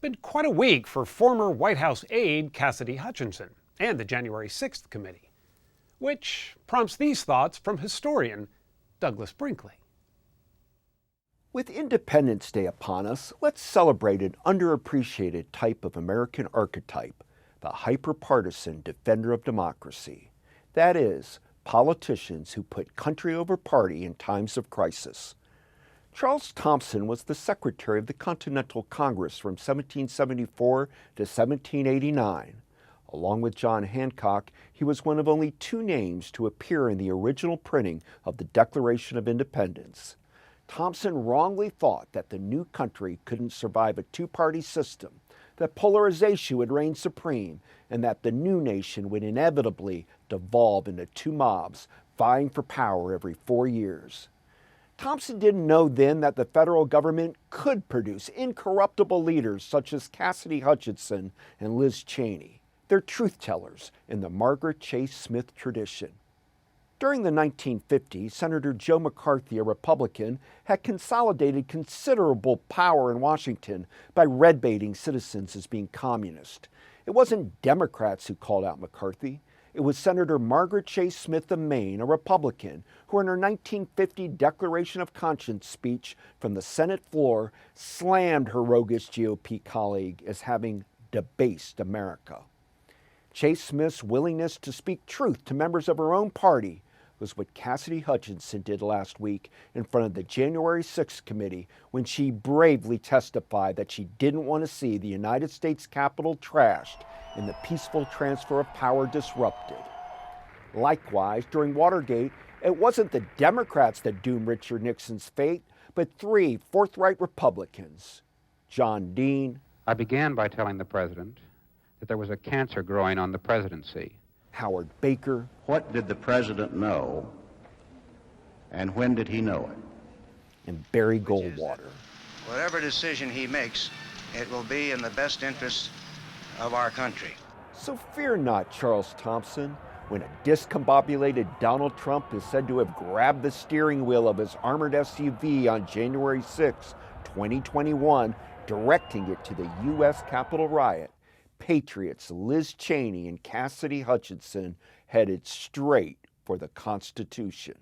been quite a week for former White House aide Cassidy Hutchinson and the January 6th committee, which prompts these thoughts from historian Douglas Brinkley. With Independence Day upon us, let's celebrate an underappreciated type of American archetype, the hyper-partisan defender of democracy. That is, politicians who put country over party in times of crisis. Charles Thompson was the Secretary of the Continental Congress from 1774 to 1789. Along with John Hancock, he was one of only two names to appear in the original printing of the Declaration of Independence. Thompson wrongly thought that the new country couldn't survive a two-party system, that polarization would reign supreme, and that the new nation would inevitably devolve into two mobs vying for power every 4 years. Thompson didn't know then that the federal government could produce incorruptible leaders such as Cassidy Hutchinson and Liz Cheney. They're truth-tellers in the Margaret Chase Smith tradition. During the 1950s, Senator Joe McCarthy, a Republican, had consolidated considerable power in Washington by red-baiting citizens as being communist. It wasn't Democrats who called out McCarthy. It was Senator Margaret Chase Smith of Maine, a Republican, who in her 1950 Declaration of Conscience speech from the Senate floor slammed her roguish GOP colleague as having debased America. Chase Smith's willingness to speak truth to members of her own party was what Cassidy Hutchinson did last week in front of the January 6th committee when she bravely testified that she didn't want to see the United States Capitol trashed and the peaceful transfer of power disrupted. Likewise, during Watergate, it wasn't the Democrats that doomed Richard Nixon's fate, but three forthright Republicans. John Dean. I began by telling the president that there was a cancer growing on the presidency. Howard Baker. What did the president know, and when did he know it? And Barry Goldwater. Whatever decision he makes, it will be in the best interest of our country. So fear not, Charles Thompson, when a discombobulated Donald Trump is said to have grabbed the steering wheel of his armored SUV on January 6, 2021, directing it to the U.S. Capitol riot. Patriots Liz Cheney and Cassidy Hutchinson headed straight for the Constitution.